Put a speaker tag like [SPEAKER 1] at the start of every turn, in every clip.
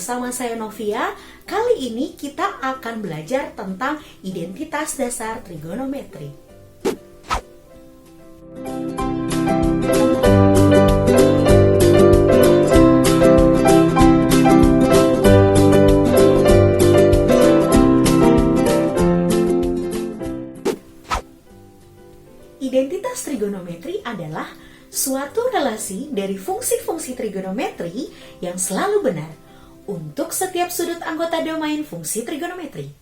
[SPEAKER 1] bersama saya Novia. Kali ini kita akan belajar tentang identitas dasar trigonometri. Identitas trigonometri adalah suatu relasi dari fungsi-fungsi trigonometri yang selalu benar untuk setiap sudut anggota domain fungsi trigonometri.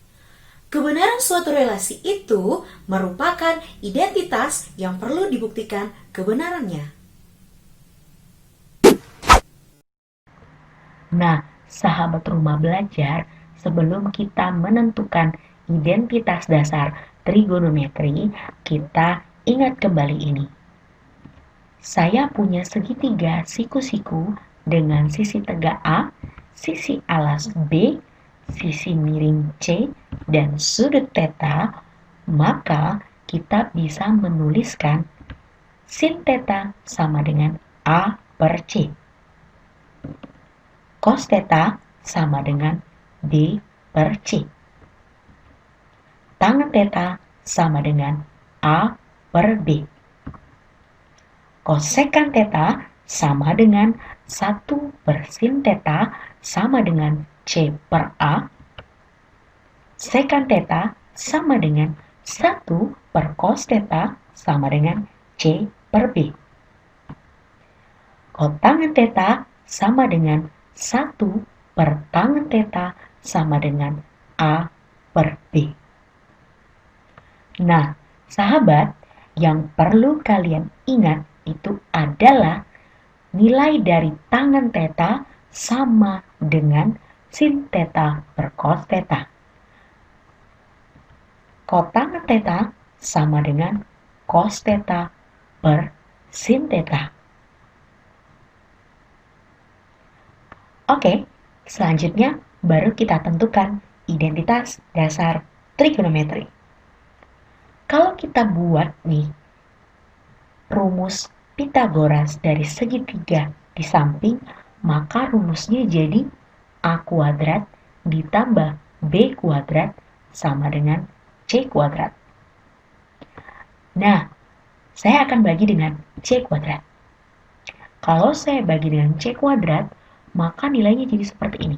[SPEAKER 1] Kebenaran suatu relasi itu merupakan identitas yang perlu dibuktikan kebenarannya.
[SPEAKER 2] Nah, sahabat rumah belajar, sebelum kita menentukan identitas dasar trigonometri, kita ingat kembali ini. Saya punya segitiga siku-siku dengan sisi tegak A, sisi alas B, sisi miring C, dan sudut theta, maka kita bisa menuliskan sin theta sama dengan A per C. Cos theta sama dengan B per C. Tangen theta sama dengan A per B. Kosekan theta sama dengan 1 per sin theta sama dengan C per A. Sekan theta sama dengan 1 per cos theta sama dengan C per B. Kotangen theta sama dengan 1 per tangen theta sama dengan A per B. Nah, sahabat, yang perlu kalian ingat itu adalah nilai dari tangen theta sama dengan sin theta per cos theta. Kotangen theta sama dengan cos theta per sin theta. Oke, selanjutnya baru kita tentukan identitas dasar trigonometri. Kalau kita buat nih rumus Pitagoras dari segitiga di samping, maka rumusnya jadi A kuadrat ditambah B kuadrat sama dengan C kuadrat. Nah, saya akan bagi dengan C kuadrat. Kalau saya bagi dengan C kuadrat, maka nilainya jadi seperti ini.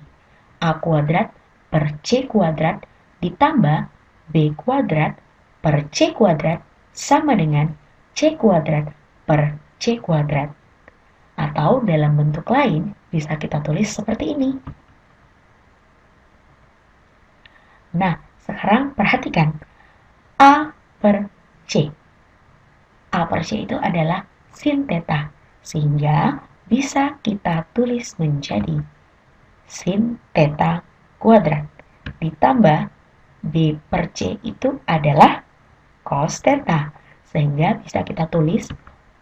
[SPEAKER 2] A kuadrat per C kuadrat ditambah B kuadrat per C kuadrat sama dengan C kuadrat per C kuadrat. Atau dalam bentuk lain bisa kita tulis seperti ini. Nah, sekarang perhatikan. A per C. A per C itu adalah sin theta, sehingga bisa kita tulis menjadi sin theta kuadrat ditambah B per C itu adalah cos theta, sehingga bisa kita tulis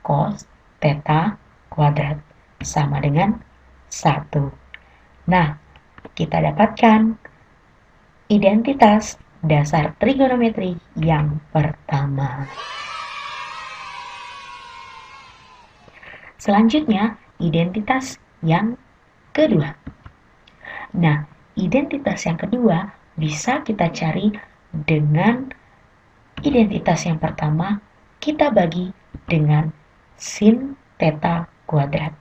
[SPEAKER 2] cos theta kuadrat sama dengan 1. Nah, kita dapatkan identitas dasar trigonometri yang pertama. Selanjutnya, identitas yang kedua. Nah, identitas yang kedua bisa kita cari dengan identitas yang pertama, kita bagi dengan sin theta kuadrat.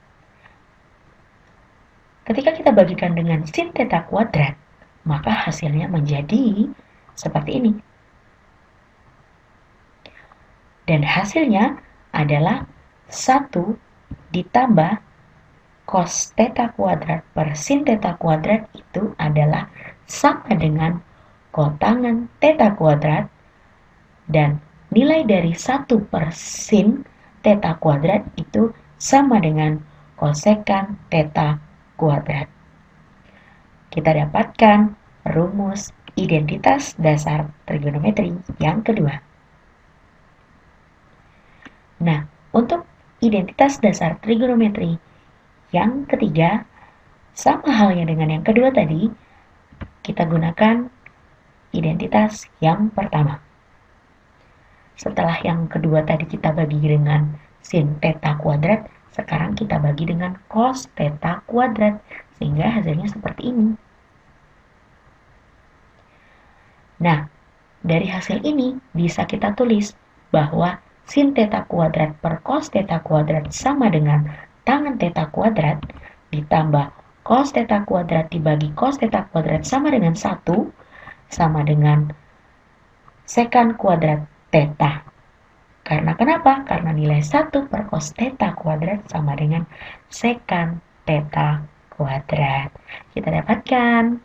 [SPEAKER 2] Ketika kita bagikan dengan sin theta kuadrat, maka hasilnya menjadi seperti ini. Dan hasilnya adalah 1 ditambah cos theta kuadrat per sin theta kuadrat itu adalah sama dengan kotangen theta kuadrat, dan nilai dari 1 per sin theta kuadrat itu sama dengan kosekan theta kuadrat. Kita dapatkan rumus identitas dasar trigonometri yang kedua. Nah, untuk identitas dasar trigonometri yang ketiga, sama halnya dengan yang kedua tadi, kita gunakan identitas yang pertama. Setelah yang kedua tadi kita bagi dengan sin theta kuadrat, sekarang kita bagi dengan cos theta kuadrat sehingga hasilnya seperti ini. Nah, dari hasil ini bisa kita tulis bahwa sin theta kuadrat per cos theta kuadrat sama dengan tangen theta kuadrat ditambah cos theta kuadrat dibagi cos theta kuadrat sama dengan 1 sama dengan sekan kuadrat theta. Karena kenapa? Karena nilai 1 per cos theta kuadrat sama dengan sekan theta kuadrat. Kita dapatkan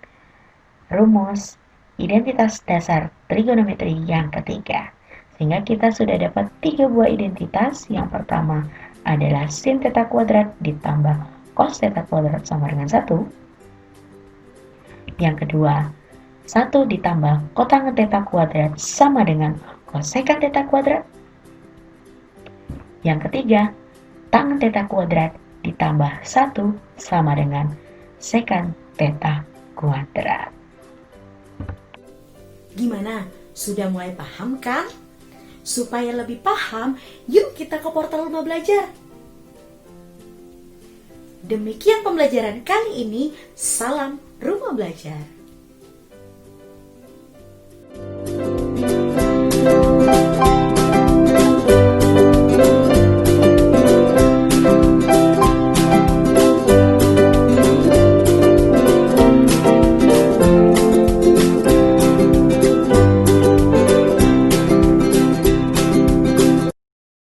[SPEAKER 2] rumus identitas dasar trigonometri yang ketiga. Sehingga kita sudah dapat 3 buah identitas. Yang pertama adalah sin theta kuadrat ditambah cos theta kuadrat sama dengan 1. Yang kedua, 1 ditambah kotangen theta kuadrat sama dengan kosekan theta kuadrat. Yang ketiga, tangen theta kuadrat ditambah 1 sama dengan sekan theta kuadrat.
[SPEAKER 1] Gimana? Sudah mulai paham kan? Supaya lebih paham, yuk kita ke portal Rumah Belajar. Demikian pembelajaran kali ini. Salam Rumah Belajar.